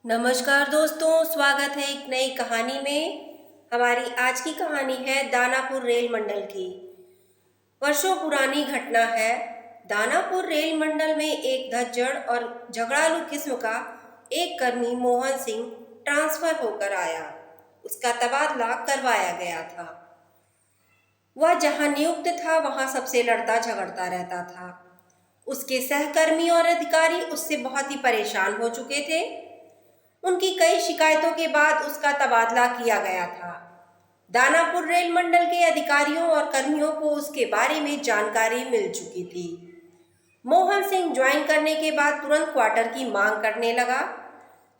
नमस्कार दोस्तों, स्वागत है एक नई कहानी में। हमारी आज की कहानी है दानापुर रेल मंडल की। वर्षों पुरानी घटना है। दानापुर रेल मंडल में एक धज्जड़ और झगड़ालू किस्म का एक कर्मी मोहन सिंह ट्रांसफर होकर आया। उसका तबादला करवाया गया था। वह जहां नियुक्त था वहां सबसे लड़ता झगड़ता रहता था। उसके सहकर्मी और अधिकारी उससे बहुत ही परेशान हो चुके थे। उनकी कई शिकायतों के बाद उसका तबादला किया गया था। दानापुर रेल मंडल के अधिकारियों और कर्मियों को उसके बारे में जानकारी मिल चुकी थी। मोहन सिंह ज्वाइन करने के बाद तुरंत क्वार्टर की मांग करने लगा।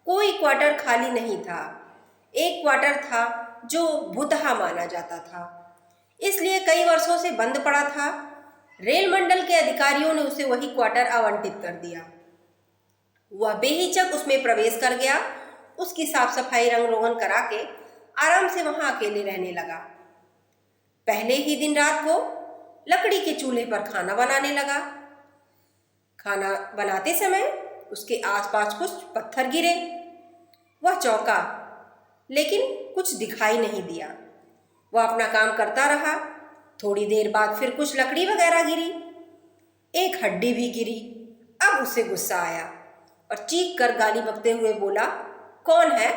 कोई क्वार्टर खाली नहीं था। एक क्वार्टर था जो भुतहा माना जाता था, इसलिए कई वर्षों से बंद पड़ा था। रेल मंडल के अधिकारियों ने उसे वही क्वार्टर आवंटित कर दिया। वह बेहिचक उसमें प्रवेश कर गया। उसकी साफ सफाई रंग रोगन करा के आराम से वहां अकेले रहने लगा। पहले ही दिन रात को लकड़ी के चूल्हे पर खाना बनाने लगा। खाना बनाते समय उसके आसपास कुछ पत्थर गिरे। वह चौंका, लेकिन कुछ दिखाई नहीं दिया। वह अपना काम करता रहा। थोड़ी देर बाद फिर कुछ लकड़ी वगैरह गिरी। एक हड्डी भी गिरी। अब उसे गुस्सा आया और चीख कर गाली बकते हुए बोला, कौन है?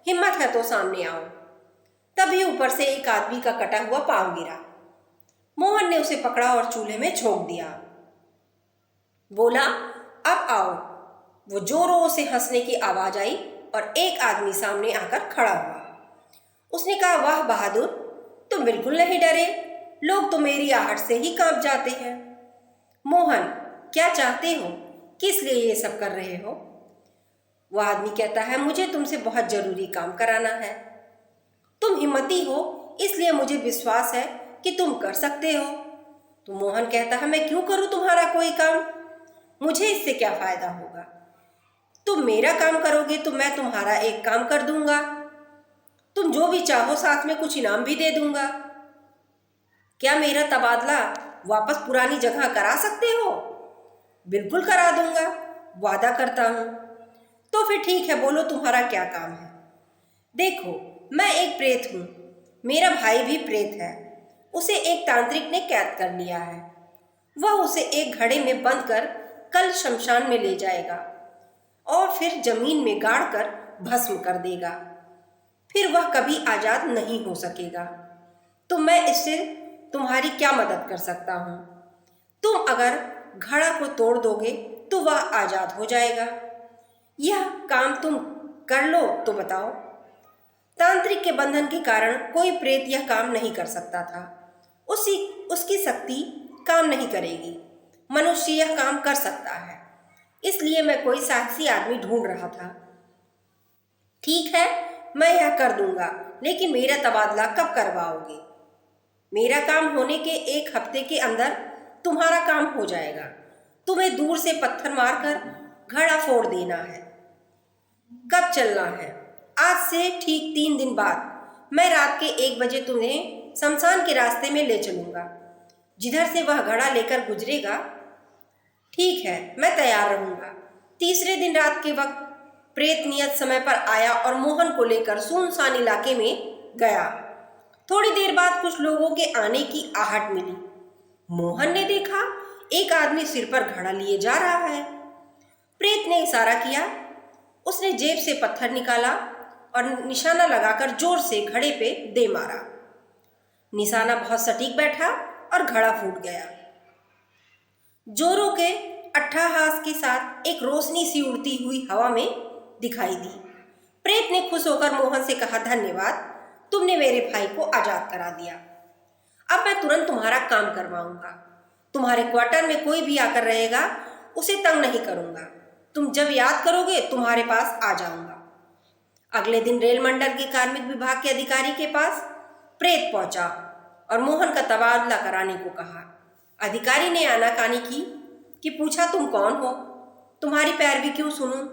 हिम्मत है तो सामने आओ। तभी ऊपर से एक आदमी का कटा हुआ पांव गिरा। मोहन ने उसे पकड़ा और चूल्हे में झोंक दिया। बोला, अब आओ। वो जोरों से हंसने की आवाज आई और एक आदमी सामने आकर खड़ा हुआ। उसने कहा, वाह बहादुर, तुम बिल्कुल नहीं डरे। लोग तो मेरी आहट से ही कांप जाते हैं। मोहन, क्या चाहते हो? किस लिए ये सब कर रहे हो? वह आदमी कहता है, मुझे तुमसे बहुत जरूरी काम कराना है। तुम हिम्मती हो, इसलिए मुझे विश्वास है कि तुम कर सकते हो। तो मोहन कहता है, मैं क्यों करूं तुम्हारा कोई काम? मुझे इससे क्या फायदा होगा? तुम मेरा काम करोगे तो मैं तुम्हारा एक काम कर दूंगा। तुम जो भी चाहो साथ में कुछ इनाम भी दे दूंगा। क्या मेरा तबादला वापस पुरानी जगह करा सकते हो? बिल्कुल करा दूंगा, वादा करता हूं। तो फिर ठीक है, बोलो तुम्हारा क्या काम है? देखो, मैं एक प्रेत हूं। मेरा भाई भी प्रेत है। उसे एक तांत्रिक ने कैद कर लिया है। वह उसे एक घड़े में बंद कर कल शमशान में ले जाएगा और फिर जमीन में गाड़ कर भस्म कर देगा। फिर वह कभी आजाद नहीं हो सकेगा। तो मैं इससे तुम्हारी क्या मदद कर सकता हूं? तुम अगर घड़ा को तोड़ दोगे तो वह आजाद हो जाएगा। यह काम तुम कर लो तो बताओ। तांत्रिक के बंधन के कारण कोई प्रेत यह काम नहीं कर सकता था। उसकी शक्ति काम नहीं करेगी। मनुष्य यह काम कर सकता है। इसलिए मैं कोई साहसी आदमी ढूंढ रहा था। ठीक है, मैं यह कर दूंगा, लेकिन मेरा तबादला कब करवाओगे? मेरा काम होने के एक हफ्ते के अंदर तुम्हारा काम हो जाएगा। तुम्हें दूर से पत्थर मारकर घड़ा फोड़ देना है। कब चलना है? आज से ठीक 3 दिन बाद। मैं रात के 1 बजे तुम्हें शमशान के रास्ते में ले चलूंगा। जिधर से वह घड़ा लेकर गुजरेगा। ठीक है, मैं तैयार रहूंगा। तीसरे दिन रात के वक्त प्रेत नियत समय पर आया और मोहन को लेकर सुनसान इलाके में गया। थोड़ी देर बाद कुछ लोगों के आने की आहट मिली। मोहन ने देखा एक आदमी सिर पर घड़ा लिए जा रहा है। प्रेत ने इशारा किया। उसने जेब से पत्थर निकाला और निशाना लगाकर जोर से घड़े पे दे मारा। निशाना बहुत सटीक बैठा और घड़ा फूट गया। जोरों के अट्टहास के साथ एक रोशनी सी उड़ती हुई हवा में दिखाई दी। प्रेत ने खुश होकर मोहन से कहा, धन्यवाद, तुमने मेरे भाई को आजाद करा दिया। अब मैं तुरंत तुम्हारा काम करवाऊंगा। तुम्हारे क्वार्टर में कोई भी आकर रहेगा, उसे तंग नहीं करूंगा। तुम जब याद करोगे तुम्हारे पास आ जाऊंगा। अगले दिन रेल मंडल के कार्मिक विभाग के अधिकारी के पास प्रेत पहुंचा और मोहन का तबादला कराने को कहा। अधिकारी ने आनाकानी की कि पूछा, तुम कौन हो? तुम्हारी पैरवी क्यों सुनूं?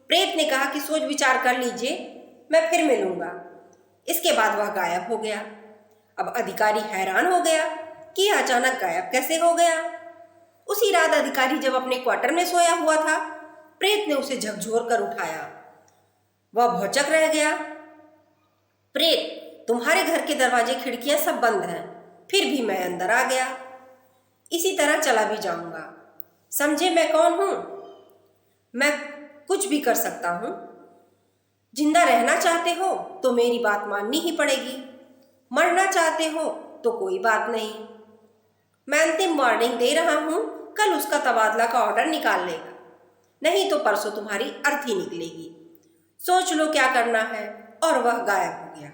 प्रेत ने कहा कि सोच विचार कर लीजिए, मैं फिर मिलूंगा। इसके बाद वह गायब हो गया। अब अधिकारी हैरान हो गया कि अचानक गायब कैसे हो गया। उसी रात अधिकारी जब अपने क्वार्टर में सोया हुआ था, प्रेत ने उसे झकझोर कर उठाया। वह भौचक रह गया। प्रेत, तुम्हारे घर के दरवाजे खिड़कियां सब बंद हैं, फिर भी मैं अंदर आ गया। इसी तरह चला भी जाऊंगा। समझे मैं कौन हूं? मैं कुछ भी कर सकता हूं। जिंदा रहना चाहते हो तो मेरी बात माननी ही पड़ेगी, मरना चाहते हो तो कोई बात नहीं। मैं अंतिम वार्निंग दे रहा हूं, कल उसका तबादला का ऑर्डर निकाल लेगा, नहीं तो परसों तुम्हारी अर्थी निकलेगी। सोच लो क्या करना है। और वह गायब हो गया।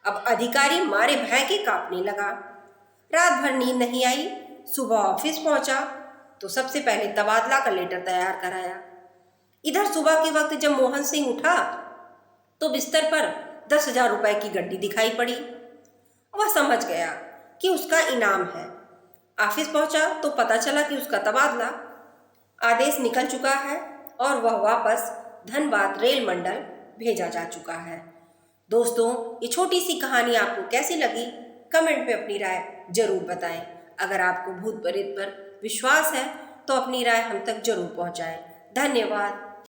अब अधिकारी मारे भय के कांपने लगा। रात भर नींद नहीं आई। सुबह ऑफिस पहुंचा तो सबसे पहले तबादला का लेटर तैयार कराया। इधर सुबह के वक्त जब मोहन सिंह उठा तो बिस्तर पर 10,000 रुपए की गड्डी दिखाई पड़ी। वह समझ गया कि उसका इनाम है। ऑफिस पहुंचा तो पता चला कि उसका तबादला आदेश निकल चुका है और वह वापस धनबाद रेल मंडल भेजा जा चुका है। दोस्तों, ये छोटी सी कहानी आपको कैसी लगी? कमेंट में अपनी राय जरूर बताएं। अगर आपको भूत प्रेत पर विश्वास है तो अपनी राय हम तक जरूर पहुंचाएं। धन्यवाद।